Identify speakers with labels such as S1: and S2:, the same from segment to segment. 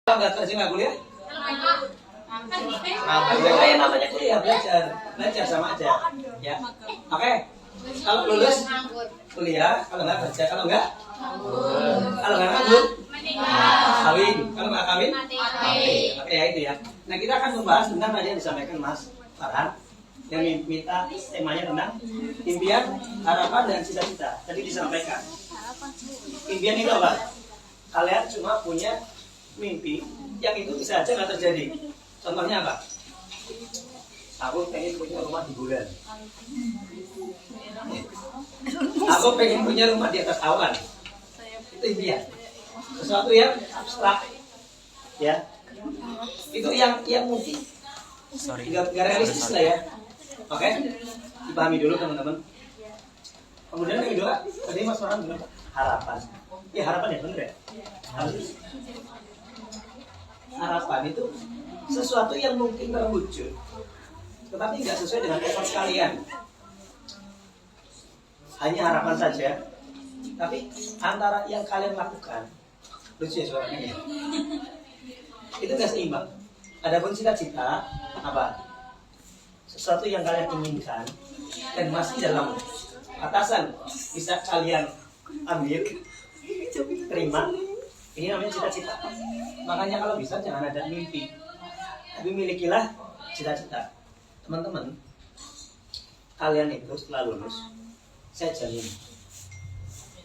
S1: Nggak kerja nggak kuliah? Yang namanya kuliah belajar sama aja. Ya, oke. Kalau lulus kuliah, kalau nggak kerja, kalau nggak nganggur, kawin. Kalau nggak kawin, mati. Oke ya itu ya. Nah kita akan membahas tentang tadi yang disampaikan Mas Farhan yang minta temanya tentang impian, harapan dan cita-cita. Tadi disampaikan. Impian itu apa? Kalian cuma punya mimpi yang itu bisa aja nggak terjadi. Contohnya apa? Aku pengen punya rumah di bulan. Aku pengen punya rumah di atas awan. Itu impian. Sesuatu yang abstrak, ya. Itu yang mungkin nggak realistis lah ya. Oke, dipahami dulu teman-teman. Kemudian yang kedua, tadi Mas Farhan bilang harapan. Ya harapan ya benar ya. Harapan itu sesuatu yang mungkin terwujud, tetapi nggak sesuai dengan effort kalian. Hanya harapan saja, tapi antara yang kalian lakukan, lucu ya suaranya ya, itu nggak seimbang. Adapun cita-cita apa? Sesuatu yang kalian inginkan dan masih dalam batasan bisa kalian ambil, terima. Ini namanya cita-cita. Makanya kalau bisa jangan ada mimpi, tapi milikilah cita-cita. Teman-teman, kalian itu setelah lulus, saya jamin,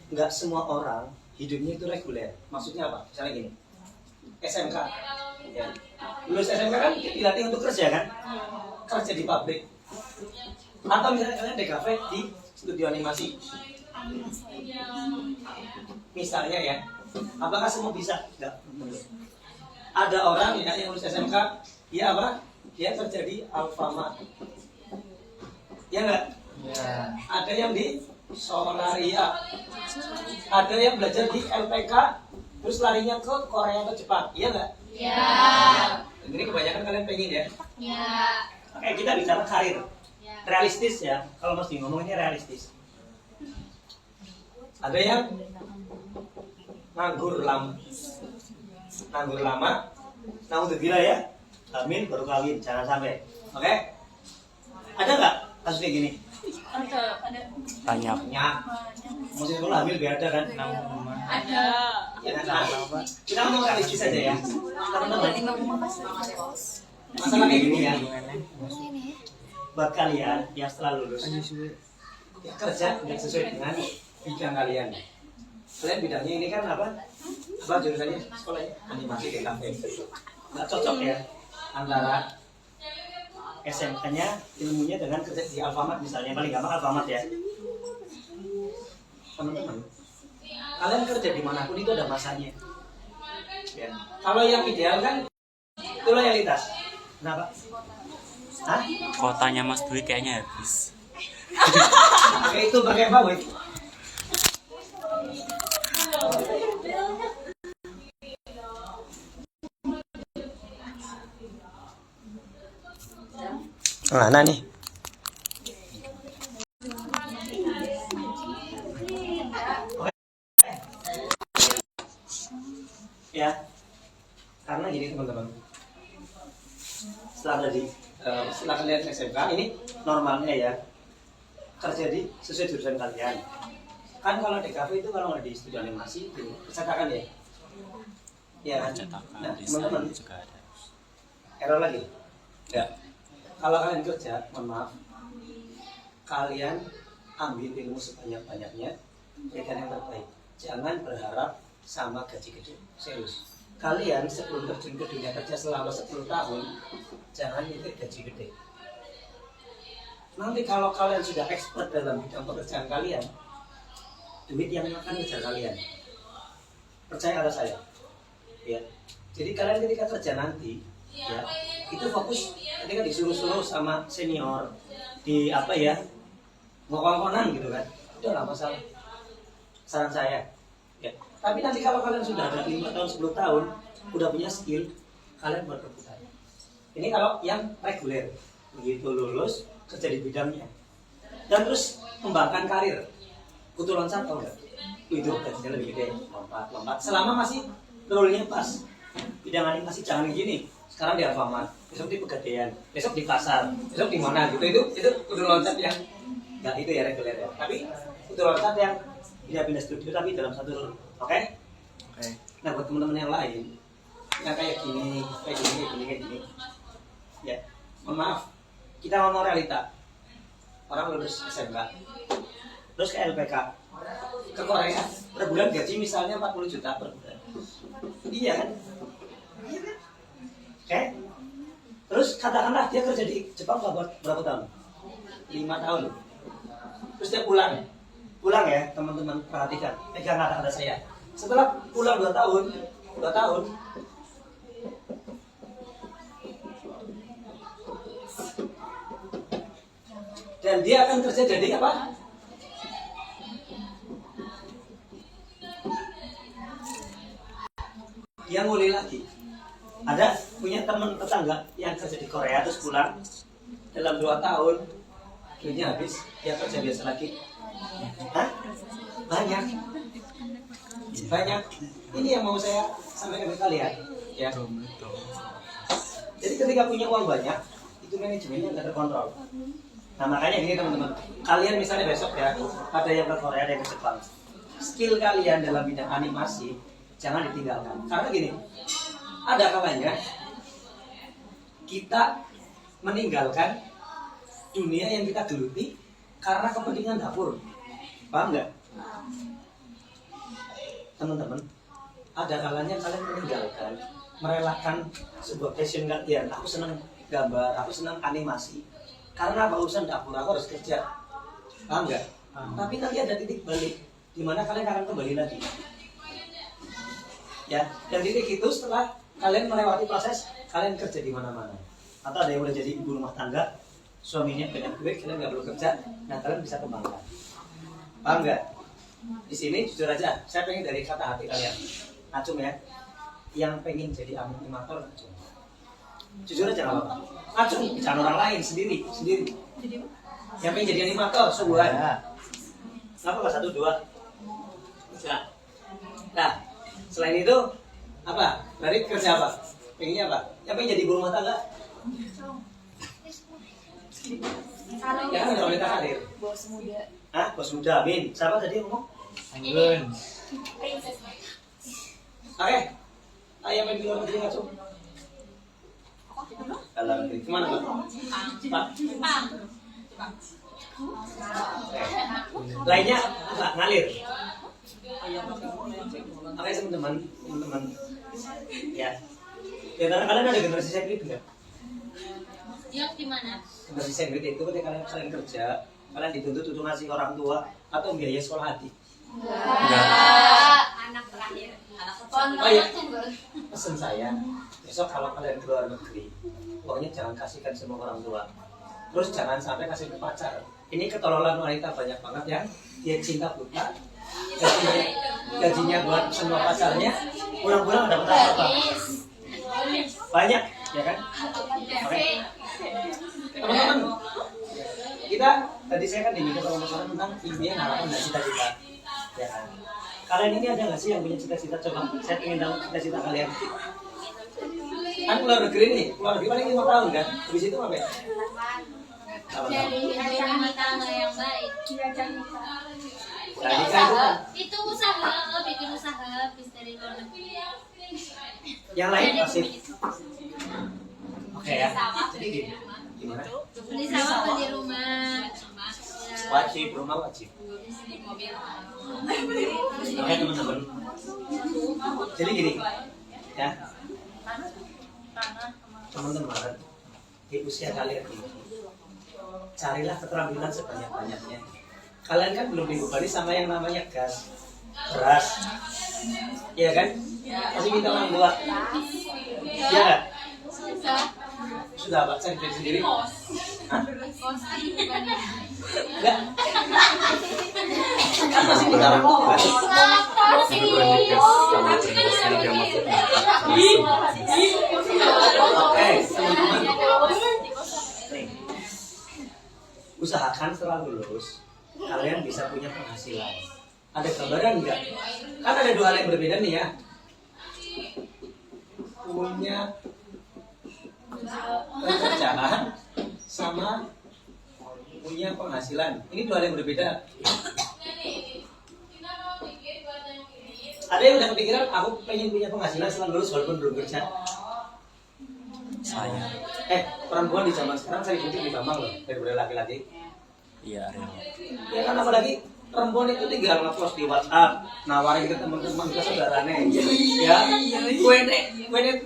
S1: nggak semua orang hidupnya itu reguler. Maksudnya apa? Misalnya gini, SMK, ya. Lulus SMK kan dilatih untuk kerja kan? Kerja di pabrik. Atau misalnya kalian DKV di studio animasi. Misalnya ya, apakah semua bisa? Enggak. Ada orang yang lulus SMK, dia apa? Dia kerja di Alfamart. Ya enggak? Ya. Ada yang di Solaria. Ada yang belajar di LPK, terus larinya ke Korea atau Jepang. Iya enggak? Ya. Ini kebanyakan kalian pengen ya? Ya. Oke, kita bicara karir. Realistis ya. Kalau mesti ngomongnya realistis. Ada yang nganggur lama, naudzubillah ya, hamil baru kawin, jangan sampai. Oke? Ada nggak kasus kayak gini?
S2: Ada.
S1: Banyak. Mesti kalau hamil biar ada kan?
S2: Ada.
S1: Ya kan? Kita ngomong realistis aja ya. Masalah kayak gini ya. Buat kalian yang setelah lulus, ya kerja nggak sesuai dengan bidang kalian. Kalian bidangnya ini kan apa? Apa jurusannya sekolahnya? Animasi DKV. Nggak cocok ya antara SMK-nya, ilmunya dengan kerja di Alfamart misalnya. Paling gampang Alfamart ya. Teman-teman, kalian kerja dimanapun itu ada masanya. Ya. Kalau yang ideal kan itu loyalitas. Kenapa? Hah?
S3: Kotanya Mas Dwi kayaknya habis.
S1: Oke, itu pakai apa, Wei? Mana nih? Ya, karena gini teman-teman. Setelah kalian SMK ini normalnya ya kerja di sesuai jurusan kalian. Kan kalau DKV itu kalau nggak di studio animasi itu percetakan ya. Ya kan? Nah, teman-teman
S3: juga ada.
S1: error lagi. Ya. Kalau kalian kerja, mohon maaf, kalian ambil ilmu sebanyak-banyaknya, berikan yang terbaik. Jangan berharap sama gaji gede. Serius. Kalian sebelum terjun ke dunia kerja selama 10 tahun, jangan mikir gaji gede. Nanti kalau kalian sudah expert dalam bidang pekerjaan kalian, duit yang akan ngejar kalian. Percaya kata saya. Ya. Jadi kalian ketika kerja nanti, ya, itu fokus ketika disuruh-suruh sama senior di apa ya, ngokong-ngonan gitu kan, itu nggak masalah. Saran saya. Ya. Tapi nanti kalau kalian sudah ada 5 tahun, 10 tahun, udah punya skill, kalian buat rebutan. Ini kalau yang reguler, begitu lulus kerja di bidangnya, dan terus kembangkan karir. Kutu loncat tau nggak? Itu gajinya lebih gede, lompat. Selama masih role-nya pas. bidang animasi jangan gini. Sekarang di Alfamart, besok di Pegadaian, besok di pasar, besok di mana gitu. Itu udah loncat yang nggak itu ya reguler ya. Tapi udah loncat yang pindah-pindah studio tapi dalam satu room. Oke? Nah buat teman-teman yang lain yang kayak gini, ya, mohon maaf, kita ngomong realita. Orang lulus SMK, terus ke LPK, ke Korea, per bulan gaji misalnya 40 juta per bulan. Iya kan? Oke? Terus katakanlah dia kerja di Jepang berapa tahun? 5 tahun. Terus dia pulang ya teman-teman, perhatikan, pegang kata-kata saya. Setelah pulang 2 tahun, dan dia akan kerja jadi apa? Dia mulai lagi. Ada punya teman tetangga yang kerja di Korea terus pulang dalam 2 tahun duitnya habis, dia kerja biasa lagi. Hah? Banyak. Ini yang mau saya sampaikan ke kalian. Ya. Jadi ketika punya uang banyak, itu manajemennya nggak terkontrol. Nah makanya gini teman-teman, kalian misalnya besok ya ada yang ke Korea, ada yang ke Jepang, skill kalian dalam bidang animasi jangan ditinggalkan. Karena gini, ada kalanya kita meninggalkan dunia yang kita geluti karena kepentingan dapur. Paham nggak? Teman-teman, ada kalanya kalian meninggalkan, merelakan sebuah passion kalian. Aku senang gambar, aku senang animasi. Karena apa, urusan dapur, aku harus kerja. Paham nggak? Tapi nanti ada titik balik di mana kalian akan kembali lagi. Ya, dan titik itu setelah kalian melewati proses, kalian kerja di mana-mana. Atau ada yang udah jadi ibu rumah tangga, suaminya banyak duit, kalian nggak perlu kerja, nah kalian bisa kembangkan. Paham nggak? Di sini jujur aja, saya pengen dari kata hati kalian. Acung ya, yang pengen jadi animator acung. Jujur aja nggak apa-apa. Acung, bicara orang lain sendiri. Yang pengen jadi animator, sungguhan. Kenapa nggak 1, 2? Bisa. Nah, selain itu apa? Dari kerja apa? Pengennya apa? Yang pengen jadi ibu rumah tangga? Ya kan udah wanita karir.
S2: Bos muda.
S1: Hah? Bos muda, amin. Siapa tadi yang ngomong?
S4: Anggun.
S1: Oke. Ayah main di luar negeri nggak, Cuk? Dalam negeri. Kemana, Pak? Pak? Lainnya apa? Ngalir. Oke teman-teman. Ya. Di antara kalian ada generasi sandwich nggak?
S2: Yang di mana?
S1: Generasi sandwich itu ketika kalian kerja, kalian dituntut untuk ngasih orang tua atau biaya sekolah adik.
S2: Anak terakhir. Anak
S1: Oh iya, pesan saya, besok kalau kalian ke luar negeri, pokoknya jangan kasihkan semua orang tua. Terus jangan sampai kasih ke pacar. Ini ketololan wanita banyak banget ya. Dia cinta buta, gajinya buat semua pacarnya, pulang-pulang dapat apa? Banyak, ya kan? Oke. Teman-teman, kita tadi saya kan diminta sama tentang impian, harapan, dan cita-cita, ya kan? Kalian ini ada nggak sih yang punya cita-cita? Coba saya ingin tahu cita-cita kalian. Kan keluar negeri nih, keluar negeri paling 5 tahun kan? Habis itu apa ya?
S2: Jadi rumah tangga yang baik.
S1: Nah, nikah itu kan.
S2: Itu usaha, bikin usaha habis dari luar negeri.
S1: Yang lain pasif. Oke ya. Jadi gini, gimana?
S2: Beli sawah, beli rumah.
S1: Wajib, rumah wajib. Oke teman-teman. Jadi gini, ya. Teman-teman, di usia kalian ini, carilah keterampilan sebanyak-banyaknya. Kalian kan belum dibebani sama yang namanya gas, beras, iya kan? Masih minta orang tua, iya nggak? Sudah apa? Cari duit sendiri? Hah? Enggak? Kan masih minta orang tua. Oke, teman-teman. Nih, usahakan setelah lulus kalian bisa punya penghasilan. Ada gambaran enggak? Kan ada 2 hal yang berbeda nih ya. punya pekerjaan sama punya penghasilan. Ini dua hal yang berbeda. Ada yang udah kepikiran, aku pengen punya penghasilan setelah lulus walaupun belum kerja.
S3: Saya.
S1: Perempuan di zaman sekarang saya lebih gampang loh daripada laki-laki.
S3: Iya, real.
S1: Ya kan apalagi perempuan itu tinggal nge-post di WhatsApp, nawarin ke teman-teman ke saudaranya. Ya, kue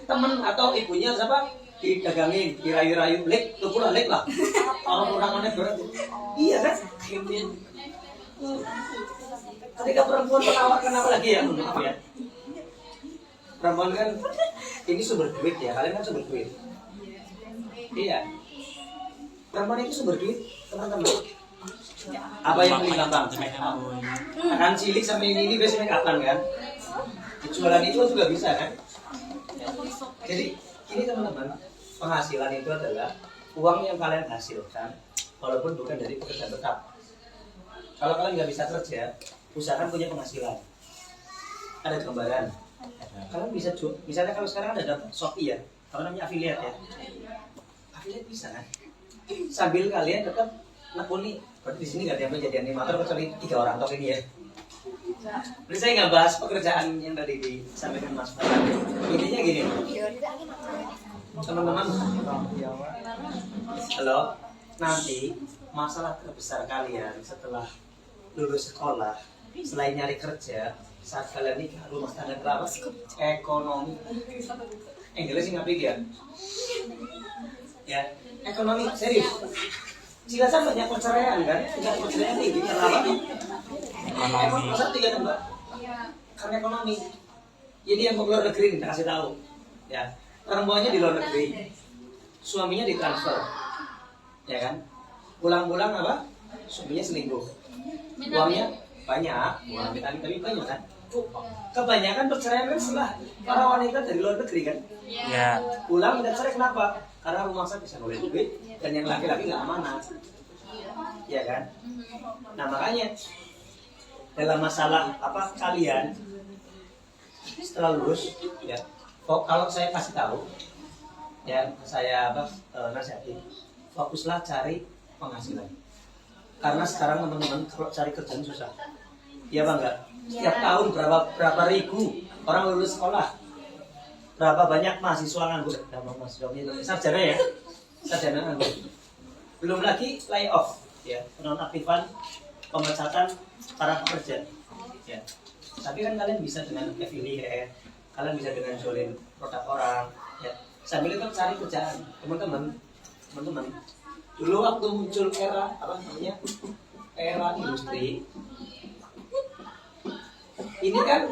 S1: temen atau ibunya siapa? Didagangin, dirayu-rayu, lek, tuh pula lek lah. Orang-orangannya berat. Iya kan? Ketika perempuan menawarkan apa lagi ya, maaf ya. Perempuan kan ini sumber duit ya, kalian kan sumber duit. Iya. Perempuan itu sumber duit, teman-teman. Apa yang paling gampang? Akan cilik sampai ini biasanya kapan kan? Jualan itu juga bisa kan? Jadi ini teman-teman, penghasilan itu adalah uang yang kalian hasilkan walaupun bukan dari pekerjaan tetap. Kalau kalian nggak bisa kerja, usahakan punya penghasilan. Ada gambaran. Kalian bisa jual, misalnya kalau sekarang ada Shopee ya, kalau namanya affiliate ya. Affiliate bisa kan? Sambil kalian tetap nekuni. Berarti di sini nggak ada yang jadi animator kecuali 3 orang tok ini ya. Jadi saya nggak bahas pekerjaan yang tadi disampaikan Mas Farhan. Intinya gini, teman-teman. Halo, nanti masalah terbesar kalian setelah lulus sekolah, selain nyari kerja, saat kalian nikah, rumah tangga berapa? Ekonomi. Enggak sih ngapain ya? Ya, ekonomi serius. Jelasan banyak perceraian kan? Tingkat perceraian tinggi karena apa? Ekonomi. Masa tiga mbak? Karena ekonomi. Jadi yang ke luar negeri kita kasih tahu. Ya, perempuannya di luar negeri, suaminya ditransfer, ya kan? Pulang-pulang apa? Suaminya selingkuh. Uangnya banyak, uang tapi banyak kan? Kebanyakan perceraian kan setelah para wanita dari luar negeri kan?
S3: Ya.
S1: Pulang minta cerai kenapa? Karena rumah saya bisa nulis duit dan yang laki-laki nggak amanah, ya kan? Nah makanya dalam masalah apa kalian setelah lulus, ya, kalau saya kasih tahu, ya saya nasihatin, fokuslah cari penghasilan. Karena sekarang teman-teman kalau cari kerjaan susah, ya bang nggak? Setiap tahun berapa ribu orang lulus sekolah. Berapa banyak mahasiswa nganggur? Sarjana ya, sarjana nganggur. Belum lagi layoff, ya, penonaktifan, pemecatan para pekerja. Ya. Tapi kan kalian bisa dengan affiliate, kalian bisa dengan jualin produk orang, ya. Sambil tetap cari kerjaan, teman-teman. Dulu waktu muncul era apa namanya, era industri, ini kan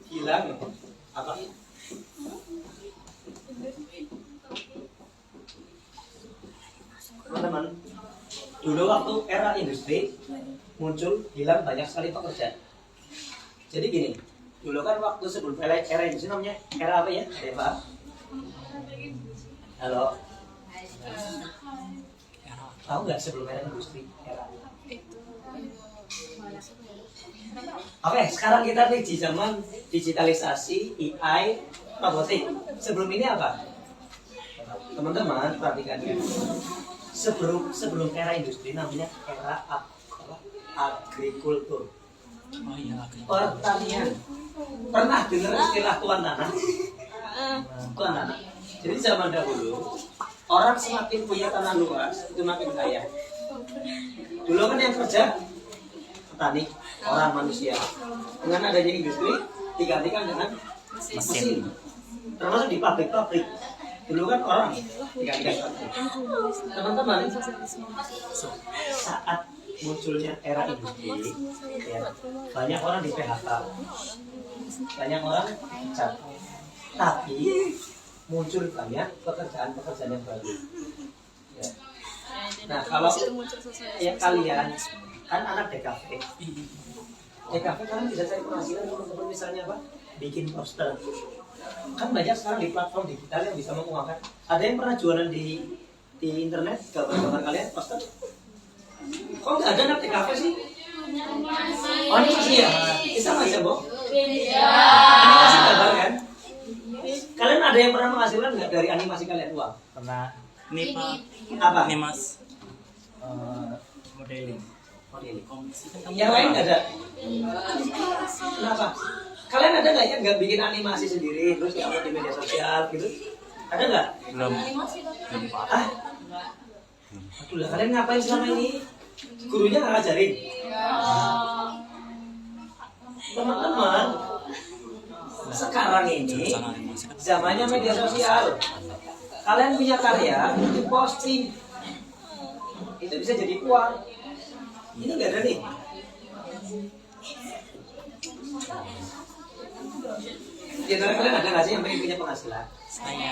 S1: hilang apa? Teman-teman, dulu waktu era industri muncul, hilang banyak sekali pekerjaan. Jadi gini, dulu kan waktu sebelum era industri namanya era apa ya, Eva? Halo. Tahu nggak sebelum era industri era? Oke, sekarang kita nih di zaman digitalisasi, AI, robotik. Sebelum ini apa? Teman-teman perhatikan ya. Sebelum era industri namanya era agrikultur.
S3: Oh iya.
S1: Pertanian. Pernah dengar istilah tuan tanah? Tuan tanah. Jadi zaman dahulu orang semakin punya tanah luas itu makin kaya. Dulu kan yang kerja petani, orang manusia. Dengan adanya industri digantikan dengan mesin. Termasuk di pabrik-pabrik. Dulu kan orang digantikan pabrik. Teman-teman, saat munculnya era industri, ya, banyak orang di PHK, banyak orang dipecat, tapi muncul banyak pekerjaan yang baru. Ya. Nah kalau ya kalian kan anak DKV, kalian bisa cari penghasilan teman-teman, misalnya apa? Bikin poster. Kan banyak sekarang di platform digital yang bisa menguangkan. Ada yang pernah jualan di internet gambar-gambar kalian poster? Kok nggak ada anak TKV sih? Oh ini masih ya? Bisa nggak ya, Bo? Ini masih gambar kan? Kalian ada yang pernah menghasilkan nggak dari animasi kalian uang?
S3: Pernah ini Pak.
S1: Apa?
S3: Ini Mas. Modeling.
S1: Modeling.
S3: Komisi kan kamu
S1: Yang lain
S3: orang.
S1: nggak ada? Kenapa? Kalian ada nggak yang nggak bikin animasi sendiri terus diupload di media sosial gitu? Ada nggak?
S3: Belum. Belum Pak.
S1: Ah? Aduh lah, kalian ngapain selama ini? Gurunya nggak ngajarin? Teman-teman, sekarang ini
S3: Jurusan animasi kan.
S1: zamannya media sosial. Kalian punya karya, itu posting. Itu bisa jadi uang. Ini nggak ada nih. Di antara kalian ada nggak sih yang pengen punya penghasilan?
S3: Saya.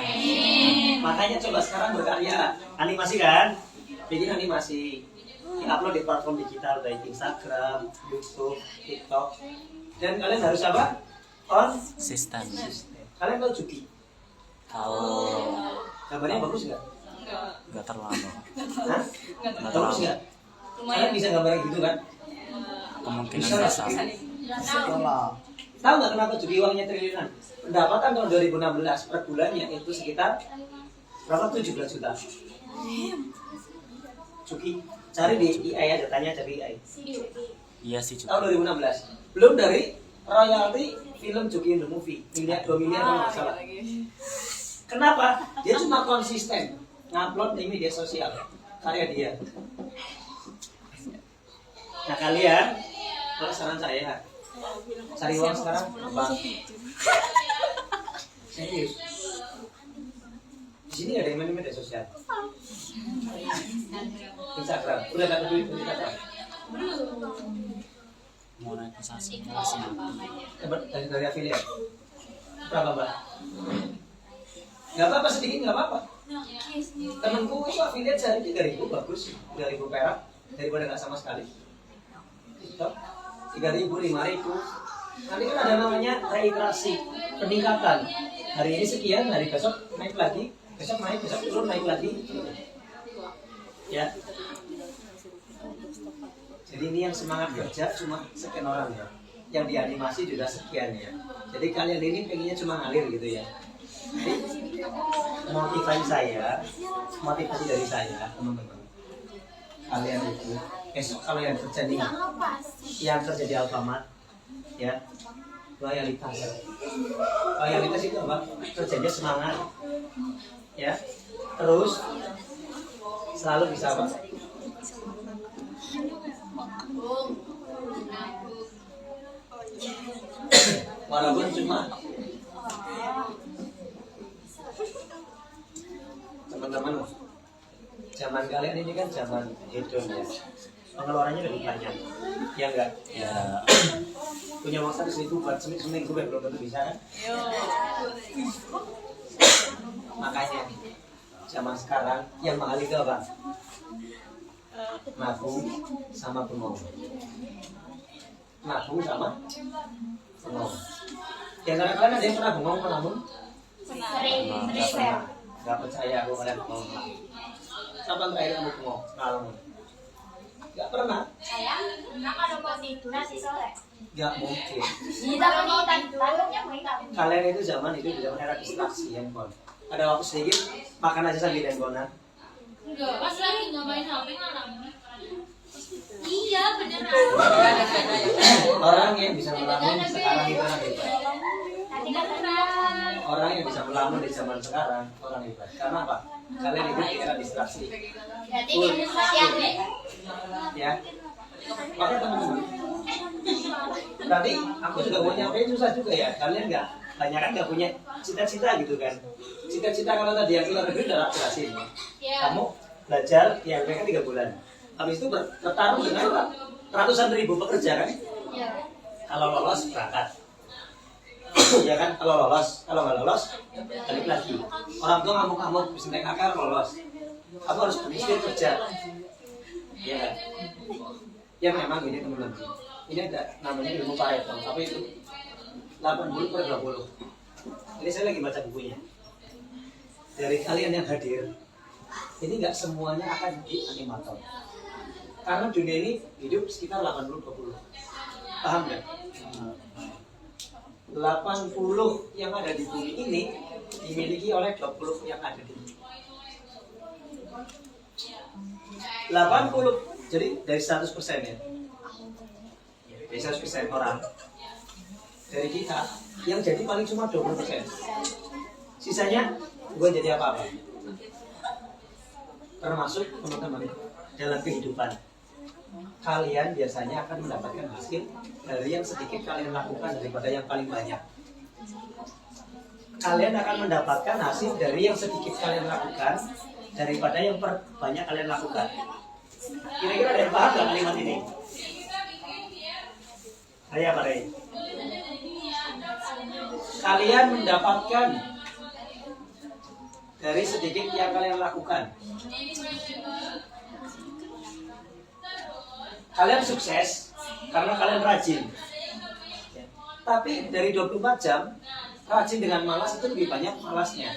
S1: Makanya coba sekarang berkarya. Animasi kan? Bikin animasi. Di-upload di platform digital baik Instagram, YouTube, TikTok. Dan kalian harus apa?
S3: Sistem.
S1: Kalian tahu Juki?
S3: Tahu.
S1: Gambarnya bagus nggak?
S3: Enggak terlalu.
S1: Hah?
S3: Nggak
S1: Bagus
S3: terlalu.
S1: nggak? Kalian bisa gambar gitu kan?
S3: Kemungkinan
S1: Bisa.
S3: besar.
S1: Tahu nggak kenapa Juki uangnya triliunan? Pendapatan tahun 2016 per bulannya itu sekitar berapa? 17 juta. Juki, cari di AI aja, tanya cari AI.
S3: Iya sih juga.
S1: Tahun 2016. Belum dari royalti film Juki in the Movie, 2 miliar kalau nggak salah. Kenapa? Dia cuma konsisten ngupload di media sosial karya dia. Nah kalian, kalau saran saya, cari uang sekarang apa? Serius? Di sini nggak ada yang main media sosial. Instagram, udah dapat duit dari Instagram.
S3: Monetisasi masih.
S1: Dapat dari affiliate. Berapa mbak? Nggak apa-apa sedikit nggak apa-apa. Temanku itu affiliate sehari 3.000 bagus, 3.000 perak daripada nggak sama sekali. Itu 3.000, 5.000. Nanti kan ada namanya reiterasi, peningkatan. Hari ini sekian, hari besok naik lagi, besok naik, besok turun, naik lagi. Ya. Jadi ini yang semangat kerja cuma sekian orang ya. Yang dianimasi juga sekian ya. Jadi kalian ini pengennya cuma ngalir gitu ya. Jadi motivasi saya, motivasi dari saya teman-teman. Kalian itu besok kalau yang kerja nih, yang kerja di Alfamart, ya loyalitas. Loyalitas itu apa? Kerjanya semangat, ya. Terus selalu bisa apa? Walaupun cuma teman-teman, zaman kalian ini kan zaman hedon ya, pengeluarannya lebih banyak, ya enggak?
S3: Ya.
S1: Punya uang 100.000 buat seminggu belum tentu bisa kan? Makanya zaman sekarang yang mahal itu apa? Nabung sama bengong. Nabung sama bengong. Yang kalian ada yang pernah bengong pernah nabung? Nggak pernah. Nggak percaya aku kalian bengong. Kapan terakhir kamu bengong? Ngalung? Nggak pernah.
S2: Saya pernah kalau mau tidur nasi sore.
S1: Nggak mungkin.
S2: Kita mau tanggungnya mereka.
S1: Kalian itu zaman era distraksi handphone. Ada waktu sedikit makan aja sambil handphonean.
S2: Enggak, pas lagi nggak main HP nggak. Iya beneran.
S1: Orang yang bisa melamun sekarang itu orang hebat.
S2: Tadi kan beneran.
S1: Orang yang bisa melamun di zaman sekarang orang hebat. Karena apa? Kalian hidup di era distraksi.
S2: Berarti ini sosial nih.
S1: Ya. Maka teman-teman. Berarti aku juga mau nyampein susah juga ya. Kalian nggak banyak kan nggak punya cita-cita gitu kan. Cita-cita kalau tadi yang luar negeri udah jelasin. Kamu belajar ya mereka 3 bulan. Habis itu bertarung dengan ratusan ribu pekerja kan.
S2: Iya.
S1: Kalau lolos berangkat. Ya kan, kalau lolos, kalau nggak lolos balik lagi. Orang tua ngamuk-ngamuk bisa naik akar lolos. Kamu harus beristir kerja. Ya kan? Ya memang ini teman-teman. Ini ada namanya ilmu Pareto, tapi itu 80/20. Ini saya lagi baca bukunya. Dari kalian yang hadir, ini nggak semuanya akan jadi animator. Karena dunia ini hidup sekitar 80/20. Paham nggak? 80 yang ada di bumi ini dimiliki oleh 20 yang ada di 80, jadi dari 100% ya, dari 100% orang dari kita yang jadi paling cuma 20%, sisanya bukan jadi apa-apa. Termasuk teman-teman dalam kehidupan kalian biasanya akan mendapatkan hasil dari yang sedikit kalian lakukan daripada yang paling banyak. Kalian akan mendapatkan hasil dari yang sedikit kalian lakukan daripada yang banyak kalian lakukan. Kira-kira ada yang paham gak kalimat ini? Ayo Pak Rey. Kalian mendapatkan dari sedikit yang kalian lakukan. Kalian sukses karena kalian rajin. Tapi dari 24 jam, rajin dengan malas itu lebih banyak malasnya.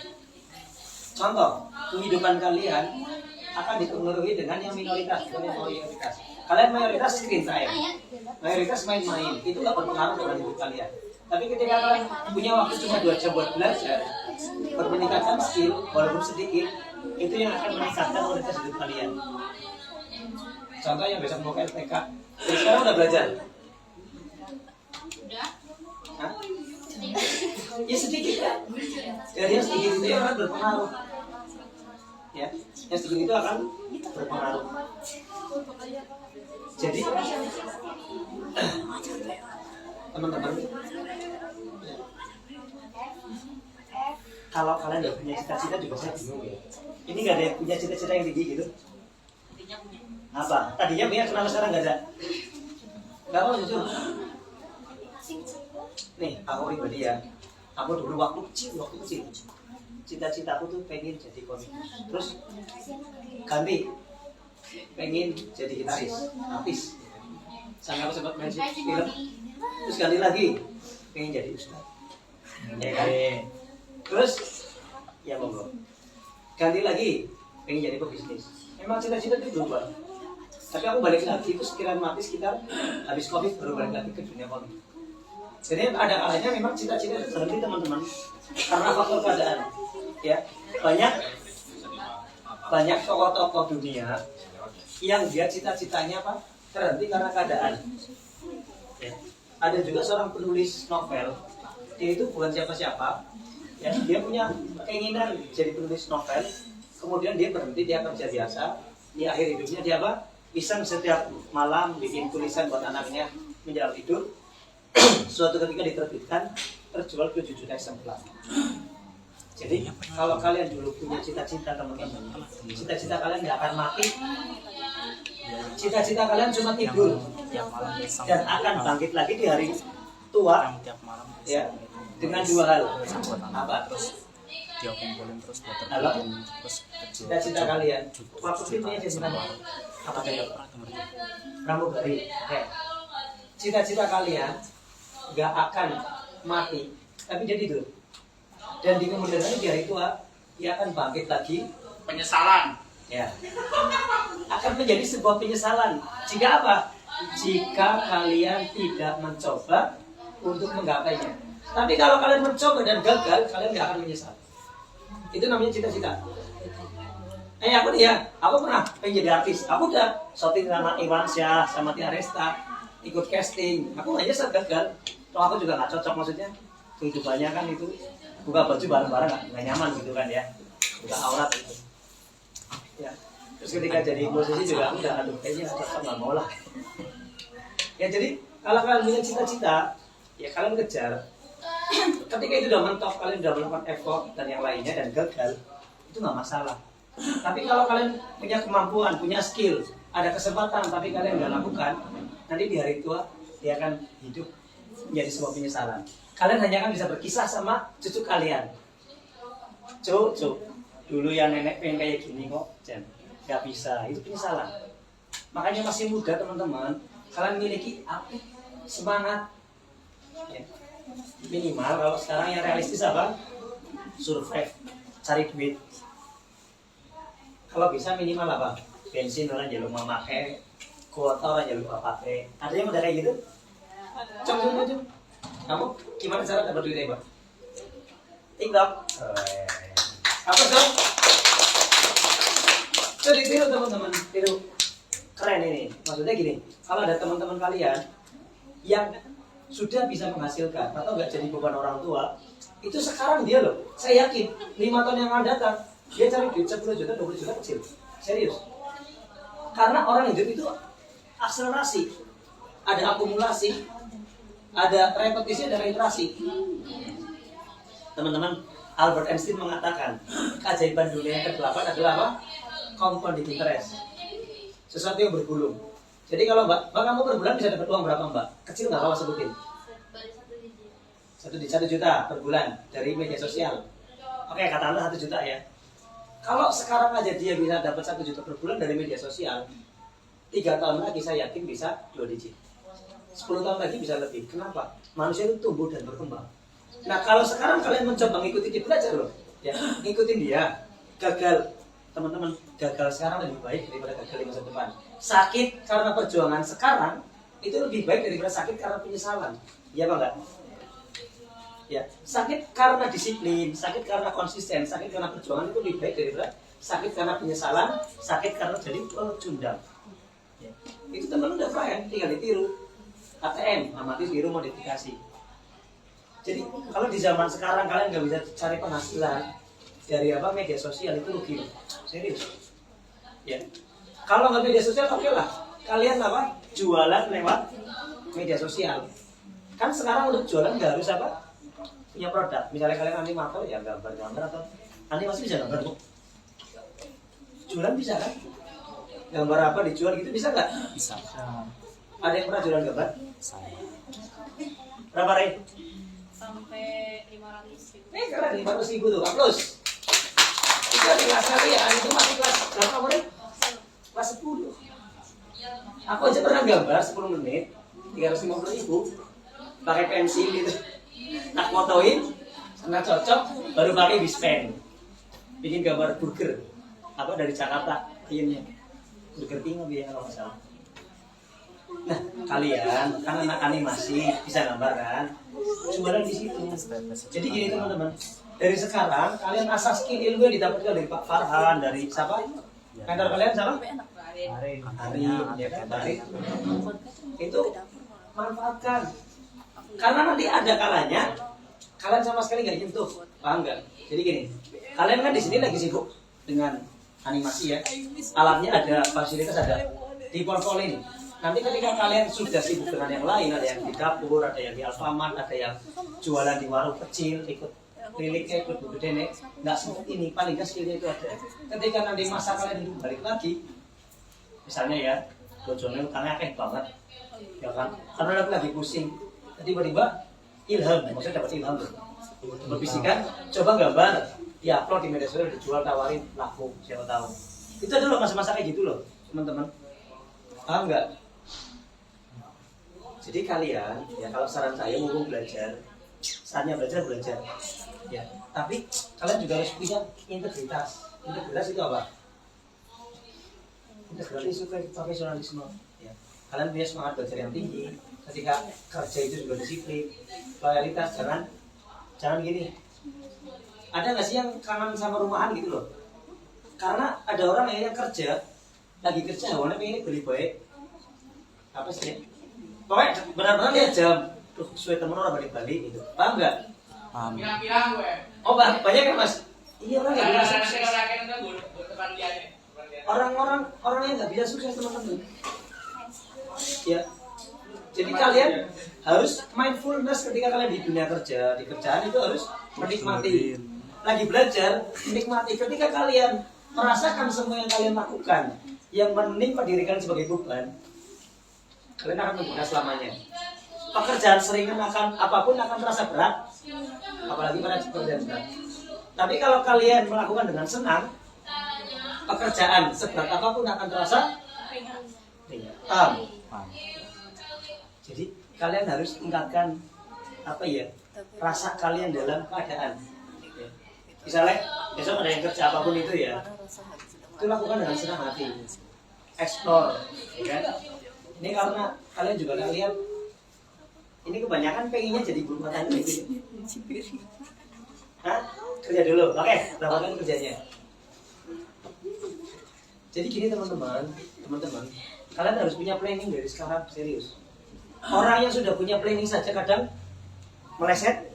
S1: Contoh, kehidupan kalian akan dipengaruhi dengan yang minoritas, bukan yang mayoritas. Kalian mayoritas screen time, mayoritas main-main, itu gak berpengaruh dengan hidup kalian. Tapi ketika kalian punya waktu cuma 2 jam buat belajar, meningkatkan skill, walaupun sedikit, itu yang akan meningkatkan kualitas hidup kalian. Contoh yang besok mau ke LPK, jadi sekarang udah belajar?
S2: Udah.
S1: Hah? Ya sedikit ya. Jadi yang sedikit itu akan berpengaruh. Ya, yang sedikit itu akan berpengaruh. Jadi teman-teman, kalau kalian udah punya cita-cita juga saya bingung ya. Ini nggak ada yang punya cita-cita yang tinggi gitu? Apa? Tadinya punya, kenapa sekarang nggak ada? Nggak mau jujur. Nih, aku pribadi ya. Aku dulu waktu kecil, cita-citaku tuh pengen jadi komikus. Terus ganti, pengen jadi gitaris, artis. Sampai aku sempat main film. Terus ganti lagi, pengen jadi ustaz. Ya kan? Terus, ya monggo. Ganti lagi, pengen jadi pebisnis. Memang cita-cita itu berubah. Tapi aku balik lagi, itu sekiranya mati sekitar habis COVID baru balik lagi ke dunia komik. Jadi ada kalanya memang cita-cita itu berhenti teman-teman karena faktor keadaan. Ya, banyak tokoh-tokoh dunia yang dia cita-citanya apa? Terhenti karena keadaan. Ya. Ada juga seorang penulis novel, dia itu bukan siapa-siapa. Ya, dia punya keinginan jadi penulis novel, kemudian dia berhenti, dia kerja biasa. Di akhir hidupnya dia apa? Iseng setiap malam bikin tulisan buat anaknya menjelang tidur. Suatu ketika diterbitkan, terjual 7 juta eksemplar. Jadi kalau kalian dulu punya cita-cita teman-teman, cita-cita kalian nggak akan mati. Cita-cita kalian cuma tidur dan akan bangkit lagi di hari tua. Ya, dengan 2 hal. Apa?
S3: Terus dia kumpulin terus buat
S1: Halo?
S3: terus
S1: Cita-cita kalian. Waktu itu punya cita-cita apa kayak pramugari? Oke. Cita-cita kalian nggak akan mati, tapi jadi itu. Dan di kemudian hari di hari tua, dia akan bangkit lagi. Penyesalan. Ya. Akan menjadi sebuah penyesalan. Jika apa? Jika kalian tidak mencoba untuk menggapainya. Tapi kalau kalian mencoba dan gagal, kalian nggak akan menyesal. Itu namanya cita-cita. Aku nih ya, aku pernah pengen jadi artis. Aku udah syuting sama Iwan Syah, sama Tia Resta, ikut casting. Aku nggak nyesel gagal. Toh aku juga nggak cocok, maksudnya kehidupannya kan itu buka baju bareng-bareng nggak nyaman gitu kan ya, buka aurat gitu. Ya. Terus ketika jadi musisi juga aku udah aduh kayaknya nggak cocok, nggak mau lah. Ya jadi kalau kalian punya cita-cita, ya kalian kejar. Ketika itu udah mentok, kalian udah melakukan effort dan yang lainnya dan gagal, itu nggak masalah. Tapi kalau kalian punya kemampuan, punya skill, ada kesempatan tapi kalian nggak lakukan, nanti di hari tua dia akan hidup menjadi sebuah penyesalan. Kalian hanya akan bisa berkisah sama cucu kalian. Cuk, dulu yang nenek pengen kayak gini kok, Jen, nggak bisa, itu penyesalan. Makanya masih muda teman-teman, kalian miliki apa? Semangat. Ya. Minimal kalau sekarang yang realistis apa? Survive, cari duit. Kalau bisa minimal apa? Bensin orang jalur mau pakai, kuota orang jalur apa pakai. Ada yang udah kayak gitu? Coba. Kamu gimana cara dapat duit, Pak? TikTok. Apa dong? Jadi tiru teman-teman, tiru. Keren ini. Maksudnya gini, kalau ada teman-teman kalian yang sudah bisa menghasilkan atau nggak jadi beban orang tua, itu sekarang dia loh, saya yakin 5 tahun yang akan datang dia cari duit 10 juta, 20 juta kecil, serius. Karena orang hidup itu akselerasi, ada akumulasi, ada repetisi, ada reiterasi. Teman-teman, Albert Einstein mengatakan keajaiban dunia yang ke-8 adalah apa? Compounding interest, sesuatu yang bergulung. Jadi kalau mbak kamu per bulan bisa dapat uang berapa mbak? Kecil nggak apa sebutin? Baru 1 juta per bulan dari media sosial. Oke, katakanlah 1 juta ya. Kalau sekarang aja dia bisa dapat 1 juta per bulan dari media sosial, 3 tahun lagi saya yakin bisa 2 digit. 10 tahun lagi bisa lebih. Kenapa? Manusia itu tumbuh dan berkembang. Nah kalau sekarang kalian mencoba ngikutin dia, belajar loh, ya ngikutin dia, gagal. Teman-teman, gagal sekarang lebih baik daripada gagal di masa depan. Sakit karena perjuangan sekarang itu lebih baik daripada sakit karena penyesalan. Iya apa enggak? Ya, sakit karena disiplin, sakit karena konsisten, sakit karena perjuangan itu lebih baik daripada sakit karena penyesalan, sakit karena jadi pecundang. Ya. Itu teman-teman udah keren, tinggal ditiru. ATM, amati tiru modifikasi. Jadi kalau di zaman sekarang kalian nggak bisa cari penghasilan dari apa media sosial, itu rugi, serius. Ya, kalau nggak media sosial oke lah, kalian apa jualan lewat media sosial. Kan sekarang untuk jualan nggak harus apa punya produk. Misalnya kalian animator ya gambar atau animasi bisa gambar kok. Jualan bisa kan? Gambar apa dijual gitu bisa nggak?
S3: Bisa.
S1: Ada yang pernah jualan gambar?
S3: Saya.
S1: Berapa Ray?
S2: Sampai 500 ribu.
S1: Keren 500 ribu tuh, plus. Itu ada kelas kalian, itu masih kelas berapa Ray? Kelas 10. Aku aja pernah gambar 10 menit 350 ribu pakai pensil gitu, tak fotoin, karena cocok, baru pakai bispen, bikin gambar burger, apa dari Jakarta, timnya, burger king ya kalau nggak salah. Nah kalian kan anak animasi bisa gambar kan, jualan di situ. Jadi gini teman-teman, dari sekarang kalian asas skill ilmu yang didapatkan dari Pak Farhan, dari siapa? Mentor kalian siapa? Ari, ya kan Ari. Itu manfaatkan. Karena nanti ada kalanya kalian sama sekali nggak nyentuh, paham nggak? Jadi gini, kalian kan di sini lagi sibuk dengan animasi ya, alatnya ada, fasilitas ada di portfolio ini. Nanti ketika kalian sudah sibuk dengan yang lain, ada yang di dapur, ada yang di Alfamart, ada yang jualan di warung kecil, ikut liliknya, ikut buku denek, nggak seperti ini, paling nggak skillnya itu ada. Ketika nanti masa kalian hidup balik lagi, misalnya ya, bojone utangnya akeh banget, ya kan? Karena lagi pusing. Tiba-tiba ilham, maksudnya dapat ilham tuh. Berbisikan, coba gambar, ya upload di media sosial, dijual, tawarin, laku, siapa tahu. Itu adalah masa-masa kayak gitu loh, teman-teman. Paham nggak? Jadi kalian, ya kalau saran saya mumpung belajar, saatnya belajar. Ya, tapi kalian juga harus punya integritas. Integritas itu apa? Integritas itu profesionalisme. Ya. Kalian punya semangat belajar yang tinggi. Ketika kerja itu juga disiplin, loyalitas, jangan gini. Ada nggak sih yang kangen sama rumahan gitu loh? Karena ada orang yang kerja, lagi kerja, awalnya pengen beli baik, apa sih? Ya? Pokoknya benar-benar lihat jam, tuh sesuai temen orang balik-balik gitu, paham nggak?
S3: Paham.
S1: Oh banyak kan mas? Iya orang nggak bisa sukses. Orang yang nggak bisa sukses teman-teman. Ya. Jadi kalian harus mindfulness ketika kalian di dunia kerja, di kerjaan itu harus menikmati. Lagi belajar, menikmati. Ketika kalian merasakan semua yang kalian lakukan, yang menimpa diri kalian sebagai beban, kalian akan menggunakan selamanya. Pekerjaan seringan apapun akan terasa berat, apalagi pada pekerjaan berat. Tapi kalau kalian melakukan dengan senang, pekerjaan seberat apapun akan terasa ringan. Jadi kalian harus tingkatkan rasa kalian dalam keadaan. Ya. Misalnya besok ada yang kerja apapun itu ya, itu lakukan dengan senang hati, explore, ya kan? Ini karena kalian juga kalian ini kebanyakan pengennya jadi guru rumah tangga gitu. Hah? Kerja dulu, oke, dapatkan kerjanya. Jadi gini teman-teman, kalian harus punya planning dari sekarang, serius. Orang yang sudah punya planning saja kadang meleset,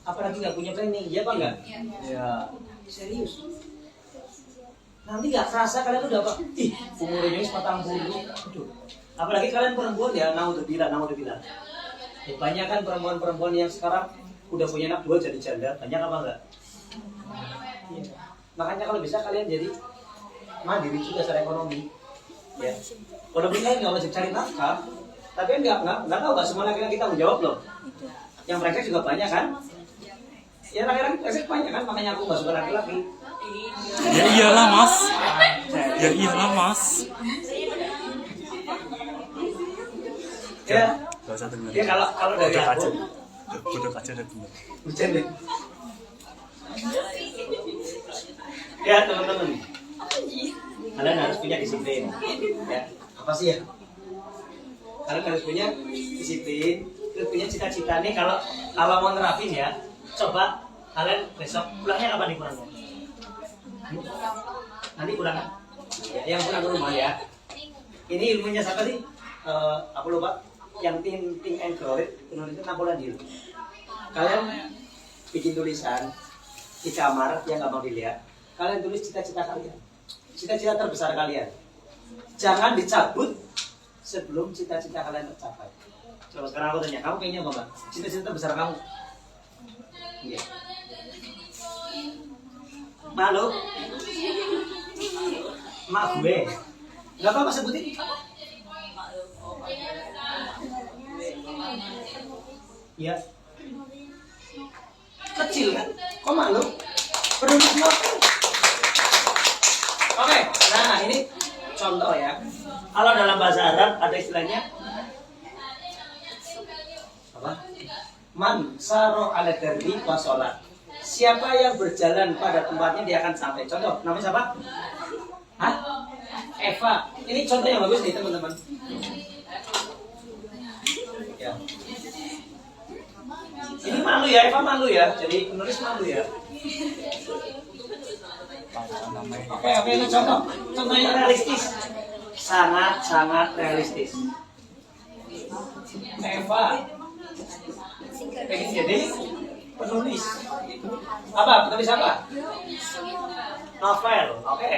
S1: apalagi nggak punya planning, ya apa enggak? Ya, serius. Nanti nggak kerasa kalian udah apa? Ih, umurnya ini 40. Aduh. Apalagi kalian perempuan ya, naudzubillah. Banyak kan perempuan-perempuan yang sekarang udah punya anak 2 jadi janda, banyak apa enggak? Iya. Makanya kalau bisa kalian jadi mandiri juga secara ekonomi. Ya. Walaupun kalian nggak wajib cari nafkah, tapi nggak tahu nggak semua laki-laki tanggung jawab loh. Yang mereka juga banyak kan? Ya laki-laki brengsek banyak kan, makanya aku nggak suka laki-laki.
S3: Ya iyalah mas. Ya iyalah mas.
S1: Ya.
S3: Gak usah dengerin.
S1: Ya kalau dari
S3: Udah
S1: aku,
S3: Udah kaca udah bener.
S1: hujan deh. Ya teman-teman, kalian harus punya disiplin. Ya, apa sih ya? Kalian harus punya disiplin, terus punya cita-cita nih. Kalau mau nerapin ya, coba kalian besok pulangnya kapan nih pulangnya? Nanti pulang, ya, yang pulang ke rumah ya. Ini ilmunya siapa sih? Aku lupa. Yang think and grow it, penulisnya Napoleon Hill. Kalian bikin tulisan di kamar yang nggak mau dilihat. Kalian tulis cita-cita kalian, cita-cita terbesar kalian. Jangan dicabut sebelum cita-cita kalian tercapai. Coba sekarang aku tanya, kamu kayaknya apa, Mbak? Cita-cita terbesar kamu? Iya. Malu? Mak gue. Gak apa-apa sebutin. Ya. Kecil kan? Kok malu? Penulis novel. Oke, nah ini contoh ya. Kalau dalam bahasa Arab ada istilahnya apa? Man saro ala darbi wa sholat. Siapa yang berjalan pada tempatnya dia akan sampai. Contoh, namanya siapa? Hah? Eva. Ini contoh yang bagus nih teman-teman. Ya. Ini malu ya, Eva malu ya. Jadi penulis malu ya. Oke, ini contoh. Contohnya realistis. Sangat realistis. Eva pengen jadi penulis. Apa? Penulis apa? Novel. Oke.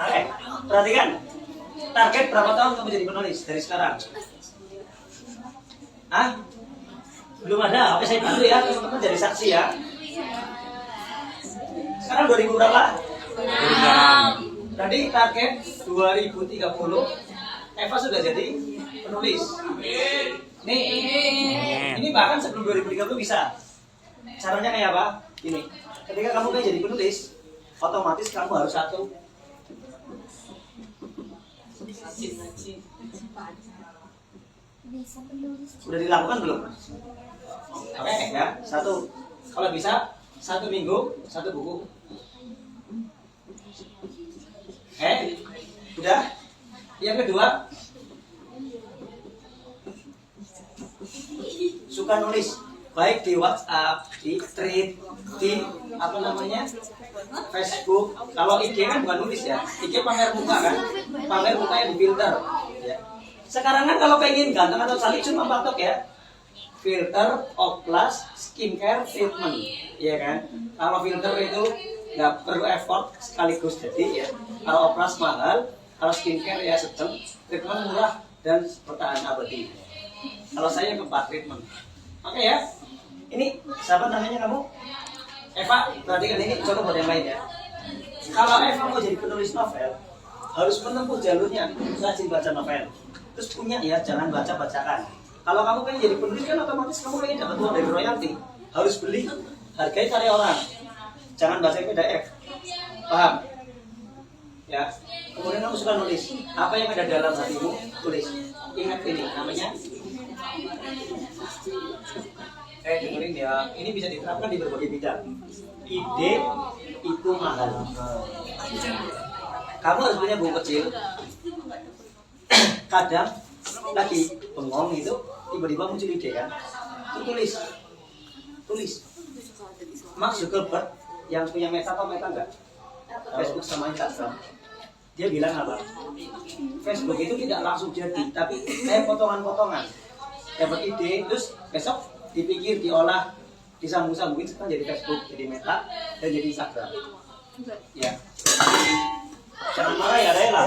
S1: Oke, perhatikan. Target berapa tahun kamu jadi penulis dari sekarang? Hah? Belum ada. Oke, saya bantu ya, teman-teman jadi saksi ya. Sekarang 2000 berapa?
S3: 6.
S1: Tadi target 2030 Eva sudah jadi penulis. Nih, ini bahkan sebelum 2030 bisa. Caranya kayak apa? Ini. Ketika kamu pengen jadi penulis, otomatis kamu harus satu. Sudah dilakukan belum? Oke, ya. Satu. Kalau bisa, 1 minggu, 1 buku. Udah? Yang kedua, suka nulis, baik di WhatsApp, di Thread, di apa namanya, Facebook. Kalau IG kan bukan nulis ya, IG pamer muka kan, pamer mukanya di filter. Ya. Sekarang kan kalau pengen ganteng atau cantik cuma patok ya, filter, oplas, skincare, treatment, ya kan? Kalau filter itu nggak perlu effort sekaligus jadi ya. Kalau oplas mahal, kalau skincare ya sedang, treatment murah dan bertahan abadi. Kalau saya ke treatment. Oke ya. Ini siapa namanya kamu? Eva, perhatikan ini contoh buat yang lain ya. Kalau Eva mau jadi penulis novel, harus menempuh jalurnya rajin baca novel. Terus punya ya, jangan baca-bacakan. Kalau kamu pengen jadi penulis kan otomatis kamu pengen dapat uang dari royalti. Harus beli, hargai karya orang. Jangan baca PDF. Paham? Ya. Kemudian kamu suka nulis. Apa yang ada dalam hatimu, tulis. Ingat ini, namanya dengerin ya. Ini bisa diterapkan di berbagai bidang. Ide itu mahal. Kamu harus punya buku kecil. Kadang lagi bengong itu tiba-tiba muncul ide kan. Itu tulis. tulis. Mark Zuckerberg yang punya Meta apa Meta enggak? Facebook sama Instagram. Dia bilang apa? Facebook itu tidak langsung jadi, tapi kayak potongan-potongan. Dapat ide, terus besok dipikir, diolah, disambung-sambungin sekarang jadi Facebook, jadi Meta, dan jadi Instagram. Ya. Jangan marah ya, rela.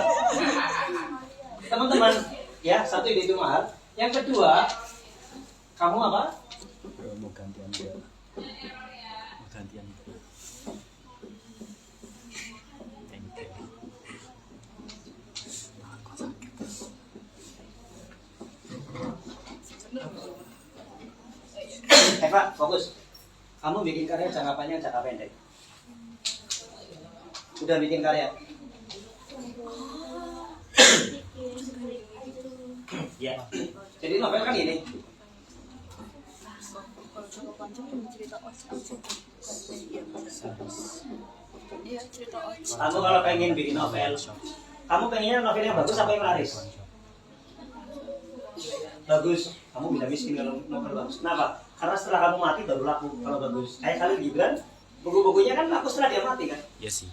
S1: Teman-teman, ya satu ide itu mahal. Yang kedua, kamu apa?
S3: Mau gantian dia. Mau gantian. Thank you. Kok sakit?
S1: Eva, fokus. Kamu bikin karya jangka panjang, jangka pendek. Udah bikin karya? Ya. Jadi novel kan ini. Kamu kalau pengen bikin novel, kamu pengennya novel yang bagus apa yang laris? Bagus. Kamu bisa miskin kalau novel bagus. Kenapa? Karena setelah kamu mati baru laku kalau bagus. Kayak Khalil Gibran, buku-bukunya kan laku setelah dia mati kan?
S3: Iya sih.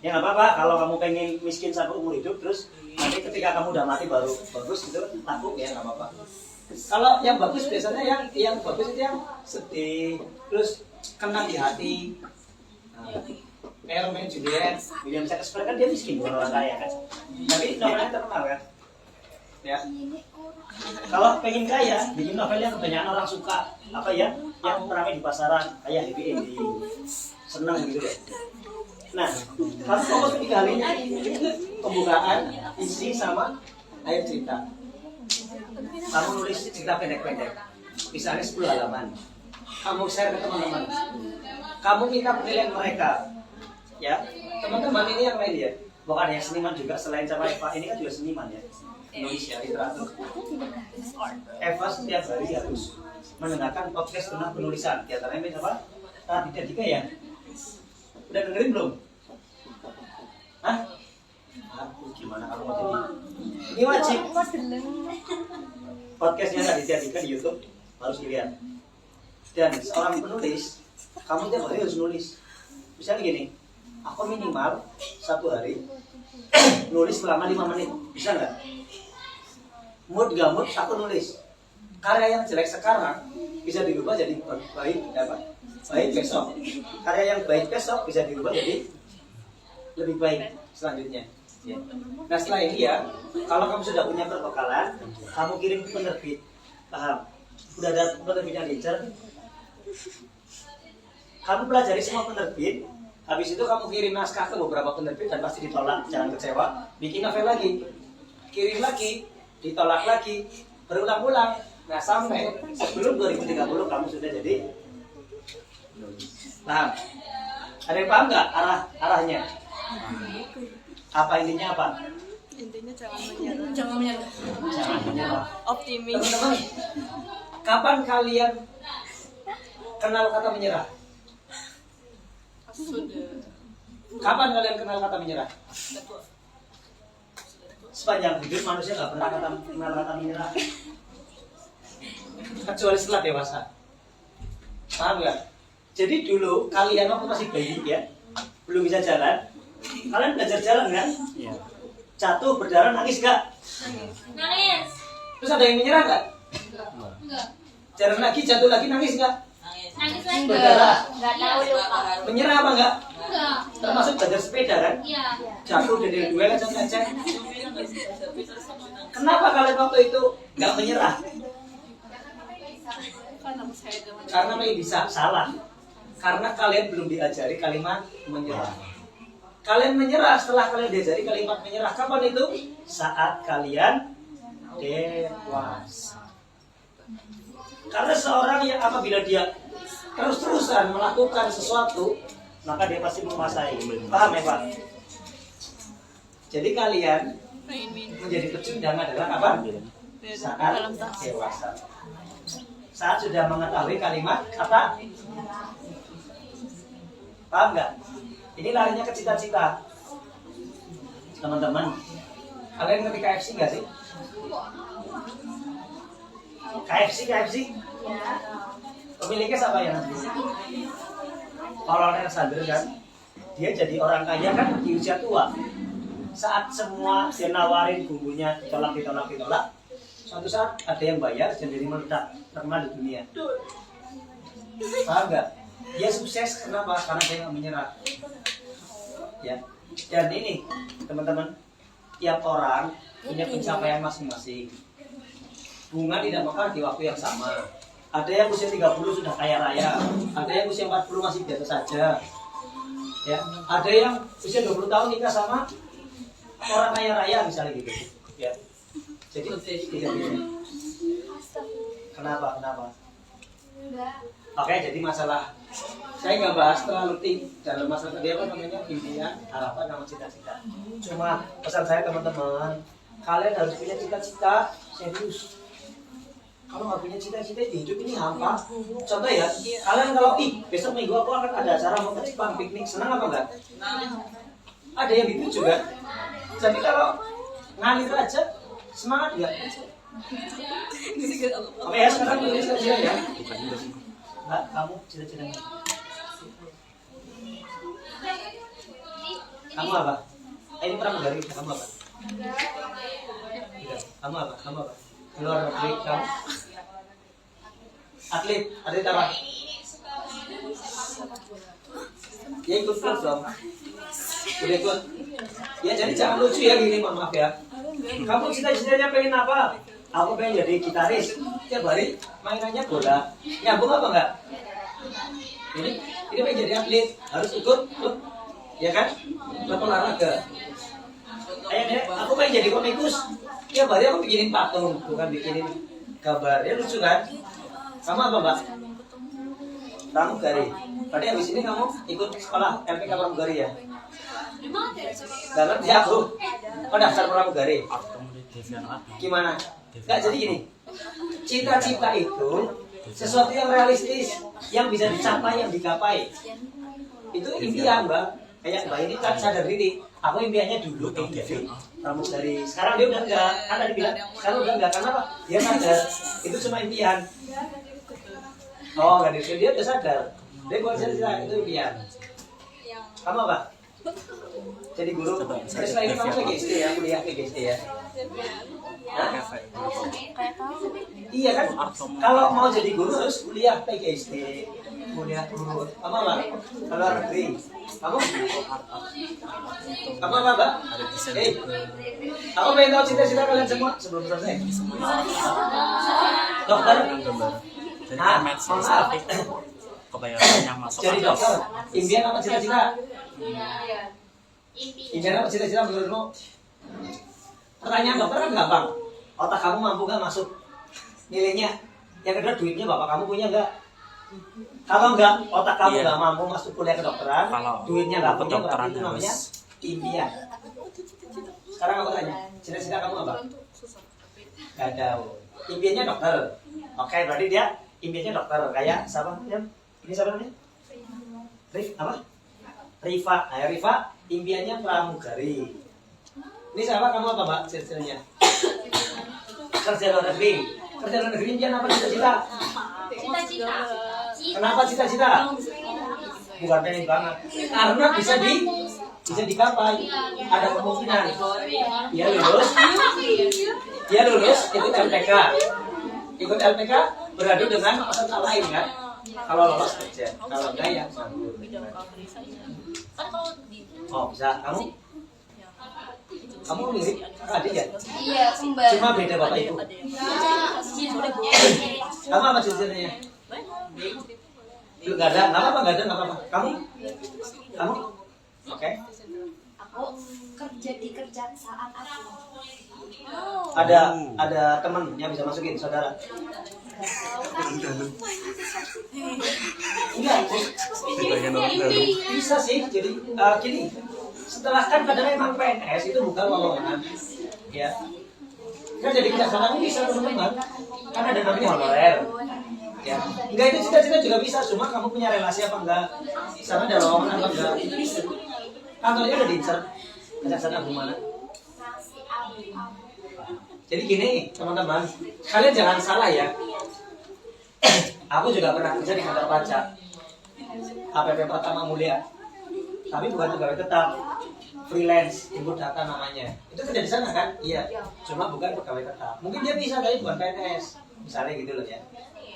S1: Ya nggak apa-apa kalau kamu pengen miskin sampai umur hidup, terus nanti ketika kamu udah mati baru bagus itu laku, ya nggak apa-apa. Kalau yang bagus biasanya yang bagus itu yang sedih, terus kena di hati. Nah, Romeo and Juliet, William Shakespeare kan dia miskin bukan orang kaya kan, tapi novelnya terkenal kan. Ya. Kalau pengen kaya, bikin novel yang kebanyakan orang suka, apa ya, yang ramai di pasaran, kayak happy ending, senang gitu deh. Nah, kamu fokus ketiga hal ini, pembukaan, isi sama akhir cerita. Kamu nulis cerita pendek-pendek, misalnya 10 halaman. Kamu share ke teman-teman. Kamu minta penilaian mereka. Ya, teman-teman ini yang lain ya. Bukan yang seniman juga, selain sama Eva, ini kan juga seniman ya. Indonesia literatur. Eva setiap hari harus mendengarkan podcast tentang penulisan. Di antaranya apa? Raditya Dika ya. Udah dengerin belum? Hah? Aku gimana kalau mau jadi? Ini wajib. Podcastnya Raditya Dika di YouTube harus dilihat. Dan seorang penulis, kamu tiap hari harus nulis. Misalnya gini, aku minimal 1 hari nulis selama 5 menit, bisa nggak? Mood gak mood, aku nulis. Karya yang jelek sekarang bisa dirubah jadi baik, baik besok. Karya yang baik besok bisa dirubah jadi lebih baik selanjutnya. Ya. Nah setelah ini ya, kalau kamu sudah punya perbekalan, kamu kirim ke penerbit, paham? Udah ada penerbit yang diincar, kamu pelajari semua penerbit, habis itu kamu kirim naskah ke beberapa penerbit dan pasti ditolak, jangan kecewa. Bikin novel lagi, kirim lagi, ditolak lagi, berulang-ulang. Nah sampai sebelum 2030 kamu sudah jadi. Paham? Ada yang paham nggak arahnya? Apa intinya apa?
S4: Intinya jangan menyerah.
S2: Jangan menyerah.
S1: Jangan menyerah.
S4: Optimis.
S1: Teman-teman, kapan kalian kenal kata menyerah?
S4: Sudah.
S1: Kapan kalian kenal kata menyerah? Sepanjang hidup manusia nggak pernah kenal kata menyerah, kecuali setelah dewasa. Paham nggak? Jadi dulu kalian waktu masih bayi ya, belum bisa jalan, kalian belajar jalan kan?
S3: Iya.
S1: Jatuh berdarah nangis nggak?
S2: Nangis.
S1: Terus ada yang menyerah nggak?
S2: Enggak.
S1: Jalan lagi, jatuh lagi, nangis nggak?
S2: Nangis lagi.
S1: Berdarah.
S2: Enggak tahu lupa.
S1: Menyerah apa nggak?
S2: Enggak.
S1: Termasuk belajar sepeda kan?
S2: Iya.
S1: Jatuh dari duel lecet-lecet. Kenapa kalian waktu itu nggak menyerah? Karena masih bisa salah. Karena kalian belum diajari kalimat menyerah. Kalian menyerah setelah kalian diajari kalimat menyerah. Kapan itu? Saat kalian dewasa. Karena seorang yang apabila dia terus-terusan melakukan sesuatu, maka dia pasti menguasai. Paham ya Pak? Jadi kalian menjadi pecundang adalah apa? Saat dewasa. Saat sudah mengetahui kalimat apa? Paham nggak? Ini larinya ke cita-cita. Teman-teman, kalian ngerti KFC nggak sih? KFC? Pemiliknya siapa ya nanti? Orang yang sadar kan, dia jadi orang kaya kan di usia tua. Saat semua dia nawarin bumbunya ditolak. Suatu saat ada yang bayar dan jadi meledak terkenal di dunia. Paham nggak? Dia sukses kenapa? Karena dia nggak menyerah. Ya. Dan ini teman-teman, tiap orang punya pencapaian masing-masing. Bunga tidak mekar di waktu yang sama. Ada yang usia 30 sudah kaya raya, ada yang usia 40 masih biasa saja. Ya, ada yang usia 20 tahun nikah sama orang kaya raya misalnya gitu. Ya. Jadi tidak bisa. Kenapa? Oke, jadi masalah saya nggak bahas terlalu dalam masalah dia apa namanya impian, harapan, sama cita-cita. Cuma pesan saya teman-teman, kalian harus punya cita-cita serius. Kalau nggak punya cita-cita di hidup ini hampa. Contoh ya, kalian kalau besok minggu aku akan ada acara mau ke Jepang piknik, senang apa enggak? Ada yang gitu juga. Jadi kalau ngalir aja, semangat enggak? Oke ya, sekarang tulis cita-cita ya. Mbak, kamu cita-citanya? Kamu apa? Ini pramugari, kamu apa? Kamu apa? Luar negeri kamu? Atlet apa? Ya ikut klub dong. Udah ikut. Ya jadi jangan lucu ya gini, mohon maaf ya. Kamu cita-citanya pengen apa? Aku pengen jadi gitaris. Tiap hari mainannya bola. Nyambung apa enggak? Ini pengen jadi atlet, harus ikut klub. Ya kan? Klub olahraga. Ayo deh, aku pengen jadi komikus. Tiap hari aku bikinin patung, bukan bikinin gambar. Ya lucu kan? Kamu apa, Mbak? Pramugari. Berarti habis ini kamu ikut sekolah LPK Pramugari ya? Gak ngerti aku. Oh, daftar pramugari. Gimana? Nggak, jadi gini. Cita-cita itu sesuatu yang realistis, yang bisa dicapai, yang digapai. Itu impian, Mbak. Kayak Mbak ini kan sadar diri. Aku impiannya dulu pengen jadi pramugari. Sekarang dia udah enggak. Kan tadi bilang, sekarang udah enggak. Karena apa? Dia sadar. Itu cuma impian. Oh, enggak diri. Dia udah sadar. Dia buat cerita, itu impian. Kamu apa? Jadi guru. Terus setelah ini kamu PGSD ya, kuliah PGSD ya. Hah? Iya kan? Kalau mau jadi guru harus kuliah PGSD. Kuliah guru. Kamu apa? Luar negeri. Kamu? Kamu apa, Mbak? Aku pengen tahu cita-cita kalian semua sebelum selesai. Dokter? Maaf.
S3: Kebayarannya masuk.
S1: Jadi dokter, impian apa cita-cita? Impian apa cita-cita menurutmu? Pertanyaan dokter kan gampang. Otak kamu mampu nggak masuk nilainya? Yang kedua duitnya bapak kamu punya nggak? Kalau nggak, otak kamu nggak mampu masuk kuliah kedokteran, duitnya nggak punya, berarti itu namanya impian. Sekarang aku tanya, cita-cita kamu apa? Gak ada. Impiannya dokter. Oke, berarti dia impiannya dokter. Kayak siapa? Ini siapa namanya? Rifa. Ayo Rifa, impiannya pramugari. Ini siapa? Kamu apa, Mbak? Cita-citanya? Kerja luar negeri. Kerja luar negeri impian apa cita-cita?
S2: Cita-cita.
S1: Kenapa cita-cita? Bukan pengen banget. Karena bisa digapai. Ada kemungkinan. Dia lulus ikut LPK. Ikut LPK beradu dengan peserta lain kan? Kalau lolos kerja, kalau enggak ya nganggur. Oh bisa, kamu mirip adik ya?
S2: Iya, kembar.
S1: Cuma beda bapak ibu. Kamu apa cita-citanya? Nggak ada, nggak apa-apa. Kamu? Oke.
S2: Aku kerja di kerjaan saat aku.
S1: Ada teman yang bisa masukin saudara. Enggak, bisa sih. Jadi gini, setelah kan kadang emang PNS itu bukan lowongan, ya. Kan jadi kejaksaan bisa teman-teman, kan ada namanya honorer. Ya, enggak itu cita-cita juga bisa, cuma kamu punya relasi apa enggak? Sama ada lowongan apa enggak? Itu bisa. Kantornya udah diincar, kejaksaan agung mana? Jadi gini teman-teman, kalian jangan salah ya. Aku juga pernah kerja di kantor pajak. APP Pertama Mulia. Tapi bukan pegawai tetap, freelance, input data namanya. Itu kerja di sana kan? Iya. Cuma bukan pegawai tetap. Mungkin dia bisa tapi bukan PNS. Misalnya gitu loh ya.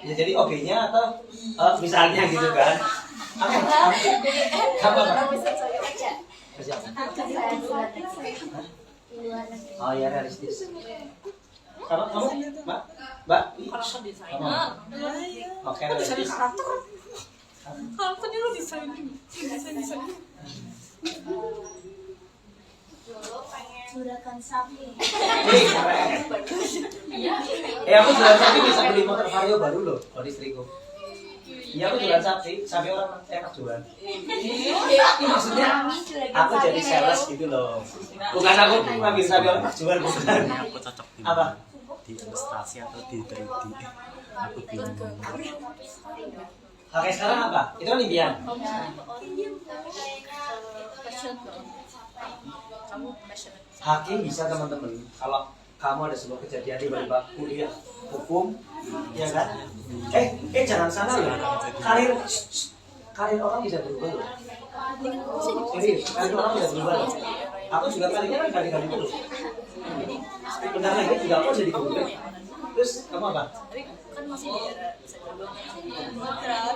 S1: Ya jadi OB-nya atau misalnya gitu kan. Apa? Kerja. Oh ya realistis. Kamu, Mbak? Kamu? Oke, realistis.
S4: Karakternya lo desain.
S2: Juragan sapi.
S1: Wih, keren. Aku jualan sapi bisa beli motor Vario baru loh, kalau istriku. Iya, aku jualan sapi orang enak jualan. Ini maksudnya aku jadi sales gitu loh. Bukan aku ngambil sapi orang jual, bukan.
S3: Aku cocok di
S1: Apa?
S3: di ilustrasi atau di 3D. Aku bingung.
S1: Oke, sekarang apa? Itu kan impian. Hakim bisa teman-teman. Kalau kamu ada sebuah kejadian di bawah kuliah hukum, ya kan? Jangan salah loh. Karir orang bisa berubah loh. Serius, karir orang bisa berubah loh. Aku juga kalinya kan kali-kali terus. Bentar lagi juga aku jadi guru. Terus kamu apa?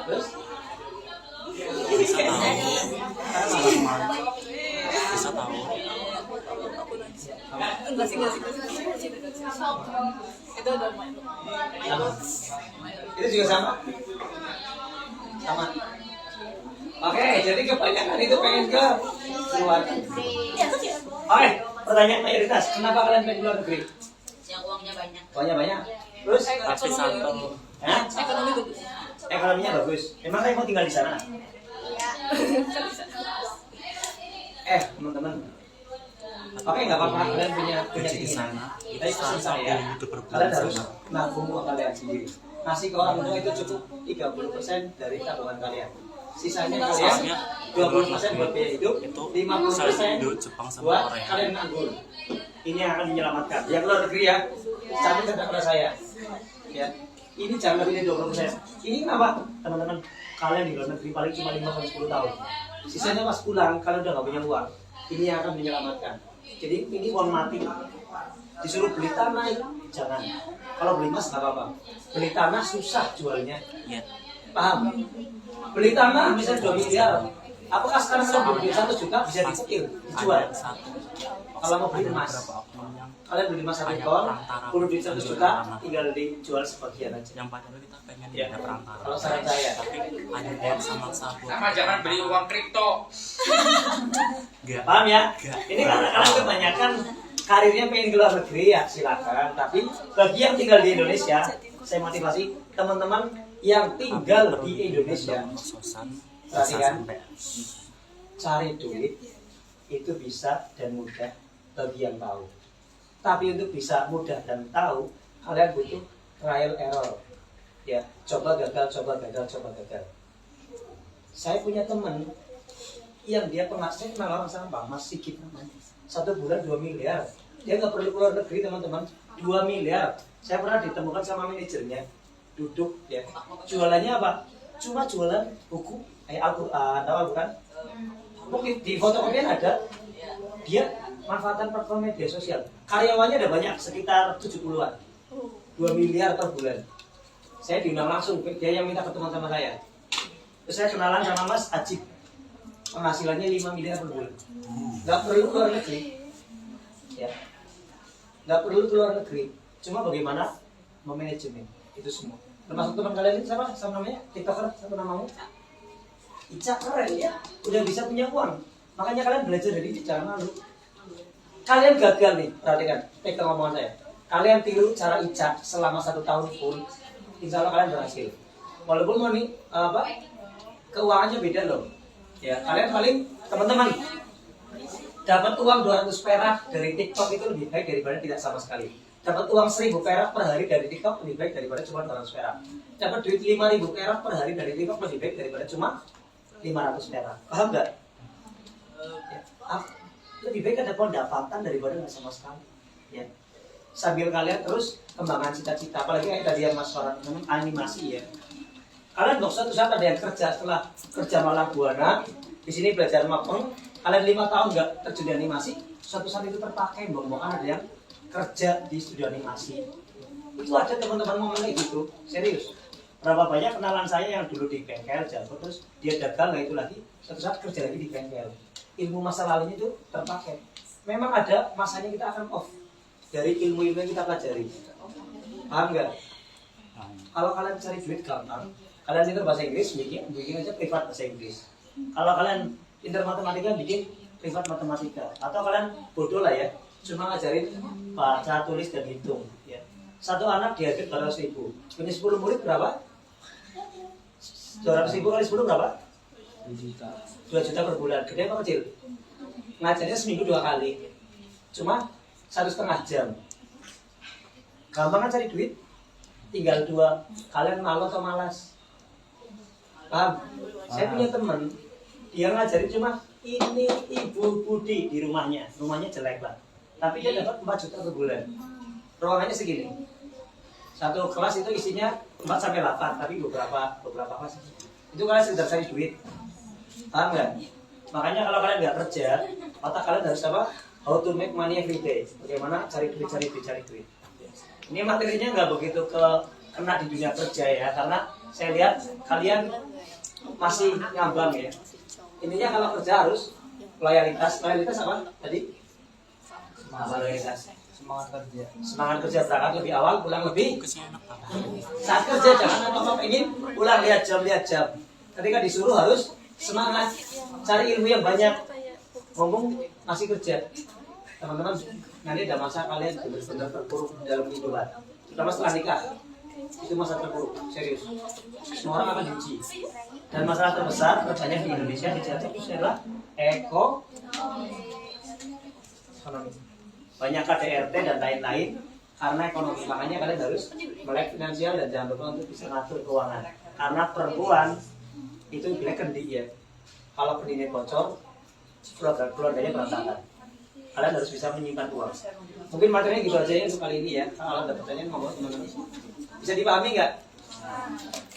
S1: Terus?
S3: Bisa tahu.
S4: Enggak sih. Itu udah main.
S1: Sama. Itu juga sama. Sama. Oke, jadi kebanyakan itu pengen ke luar negeri. Oke, pertanyaan mayoritas, kenapa kalian pengen ke luar negeri?
S2: Yang uangnya banyak.
S1: Uangnya banyak. Terus?
S3: Tapi satu.
S1: Hah?
S4: Ekonomi bagus.
S1: Ekonominya bagus. Emang kalian mau tinggal di sana? Teman-teman. Oke, nggak apa-apa. Kalian punya
S3: Kerja di
S1: keinginan.
S3: sana.
S1: Tapi pesan saya, kalian harus nabung uang kalian sendiri. Ngasih ke orang tua itu cukup 30% dari tabungan kalian. Sisanya kalian 20% buat biaya hidup, 50%
S3: Indo, Jepang sama
S1: buat
S3: Korea.
S1: kalian nganggur. Ini yang akan menyelamatkan. Yang luar negeri ya, catat kata saya. Ya, ini jangan lebih dari 20%. Ini kenapa, teman-teman? Kalian di luar negeri paling cuma 5-10 tahun. Sisanya pas pulang, kalian udah nggak punya uang. Ini yang akan menyelamatkan. Jadi ini uang mati. Disuruh beli tanah, jangan. Kalau beli emas nggak apa-apa. Beli tanah susah jualnya.
S3: Iya.
S1: Paham? Beli tanah misalnya 2 miliar. Apakah sekarang kalau beli 1 juta bisa dicekil, dijual?
S3: Ada satu.
S1: Kalau mau beli emas,
S3: Beberapa oknum yang
S1: kalian beli emas 1 ton, perlu duit 1 juta, tinggal dijual sebagian aja.
S3: yang padahal kita pengen
S1: Ya.
S3: ada perantara.
S1: Kalau saran saya,
S3: Tapi hanya dia sama sabut.
S5: Sama jangan beli uang kripto.
S3: Enggak.
S1: paham ya?
S3: Enggak.
S1: Ini karena kalian kebanyakan karirnya pengen ke luar negeri ya silakan. Tapi bagi yang tinggal di Indonesia, saya motivasi teman-teman yang tinggal di Indonesia, perhatikan, cari duit itu bisa dan mudah bagi yang tahu. Tapi untuk bisa mudah dan tahu, kalian butuh trial error. Ya, coba gagal, coba gagal, coba gagal. Saya punya teman yang dia saya kenal orang sama Mas Sigit namanya. 1 bulan 2 miliar. Dia nggak perlu keluar negeri teman-teman. 2 miliar. Saya pernah ditemukan sama manajernya. Duduk ya. Jualannya apa? Cuma jualan buku Al-Quran, tahu Al-Quran? Mungkin di fotokopian ada. Dia manfaatkan platform media sosial. Karyawannya ada banyak, sekitar 70-an. 2 miliar per bulan. Saya diundang langsung, dia yang minta ketemu sama saya. Terus saya kenalan sama Mas Ajib. Penghasilannya 5 miliar per bulan. Nggak perlu keluar negeri. Ya. Nggak perlu keluar negeri. Cuma bagaimana memanajemen itu semua. Termasuk teman kalian ini siapa? Sama namanya? TikToker, satu namamu? Ica, keren ya. Udah bisa punya uang. Makanya kalian belajar dari Ica, jangan malu. Kalian gagal nih, perhatikan. Pegang omongan saya. Kalian tiru cara Ica selama 1 tahun pun, insya Allah kalian berhasil. Walaupun mau nih, keuangannya beda loh. Ya, kalian paling teman-teman dapat uang 200 perak dari TikTok itu lebih baik daripada tidak sama sekali. Dapat uang 1000 perak per hari dari TikTok lebih baik daripada cuma 200 perak. Dapat duit 5.000 perak per hari dari TikTok lebih baik daripada cuma 500 perak. Paham nggak? Ya. Lebih baik ada pendapatan daripada nggak sama sekali. Ya. Sambil kalian terus kembangkan cita-cita, apalagi kayak tadi yang Mas Farhan animasi ya. Kalian nggak suatu saat ada yang kerja setelah kerja malam buana, di sini belajar mapeng, kalian 5 tahun nggak terjun di animasi, suatu saat itu terpakai, bahkan ada yang kerja di studio animasi. Itu ada teman-teman momen kayak gitu, serius. Berapa banyak kenalan saya yang dulu di bengkel jago, terus dia dagang, nggak itu lagi, suatu saat kerja lagi di bengkel. Ilmu masa lalunya itu terpakai. Memang ada masanya kita akan off dari ilmu-ilmu yang kita pelajari. Paham nggak? Kalau kalian cari duit gampang, kalian pintar bahasa Inggris, bikin aja privat bahasa Inggris. Kalau kalian pintar matematika, bikin privat matematika. Atau kalian bodoh lah ya, cuma ngajarin baca, tulis, dan hitung. Ya. Satu anak dihargai 200.000. Punya 10 murid berapa? 200.000 kali 10 berapa? 2 juta per bulan. Gede apa kecil? Ngajarnya seminggu 2 kali. Cuma 1,5 jam. Gampang kan cari duit? Tinggal 2. Kalian malu atau malas? Paham? Saya punya teman, dia ngajarin cuma ini Ibu Budi di rumahnya. Rumahnya jelek lah, tapi dia dapat 4 juta per bulan. Ruangannya segini. Satu kelas itu isinya 4-8, tapi beberapa kelas itu kalian sekedar cari duit. Paham nggak? Makanya kalau kalian nggak kerja, otak kalian harus apa? How to make money every day. Bagaimana cari duit. Ini materinya nggak begitu kena di dunia kerja ya, karena saya lihat kalian masih ngambang ya. Intinya kalau kerja harus loyalitas. Loyalitas apa tadi? Loyalitas. Semangat kerja berangkat lebih awal, pulang lebih. Saat kerja jangan apa-apa ingin pulang lihat jam. Ketika disuruh harus semangat, cari ilmu yang banyak. Ngomong masih kerja, teman-teman. Nanti ada masa kalian benar-benar terpuruk dalam kehidupan. Terutama setelah nikah, itu masa terpuruk, serius. Semua orang akan diuji. Dan masalah terbesar terbanyak di Indonesia di Jawa itu adalah ekonomi. Banyak KDRT dan lain-lain karena ekonomi. Makanya kalian harus melek finansial dan jangan lupa untuk bisa ngatur keuangan. Karena perempuan itu bilangnya kendi ya. Kalau kendinya bocor, keluarganya berantakan. Kalian harus bisa menyimpan uang. Mungkin materinya gitu aja ya untuk kali ini ya. Kalau ada pertanyaan ngomong teman-teman. Bisa dipahami nggak?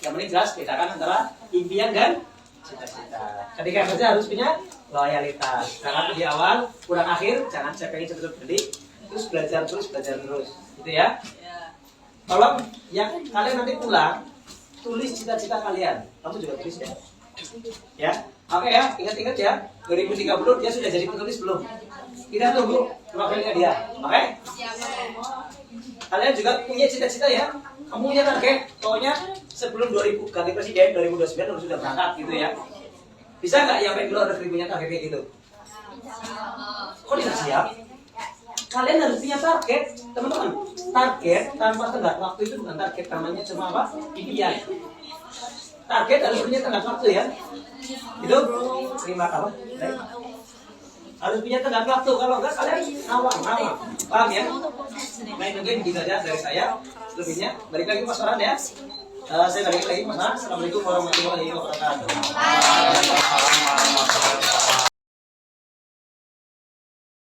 S1: Yang penting jelas bedakan antara impian dan cita-cita. Ketika kerja harus punya loyalitas. Jangan di awal, kurang akhir, jangan saya pengen cepet-cepet beli. Terus belajar terus. Gitu ya. Tolong yang kalian nanti pulang tulis cita-cita kalian. Kamu juga tulis ya. Ya. Oke ya, ingat-ingat ya. 2030 dia sudah jadi penulis belum? Kita tunggu profilnya dia. Oke? Kalian juga punya cita-cita ya. Kamu punya target. Pokoknya sebelum 2000 ganti presiden 2029 harus sudah berangkat gitu ya. Bisa nggak yang pengen keluar negeri punya target kayak gitu? Kok tidak siap? Kalian harus punya target, teman-teman. Target tanpa tenggat waktu itu bukan target, namanya cuma apa? Impian. Target harus punya tenggat waktu ya. Itu terima apa? Harus punya tenggat waktu, kalau enggak kalian ngawang. Paham ya? Nah mungkin gitu aja dari saya. Lebihnya balik lagi Mas Farhan ya. Saya balik lagi Mas Farhan. Assalamualaikum warahmatullahi wabarakatuh.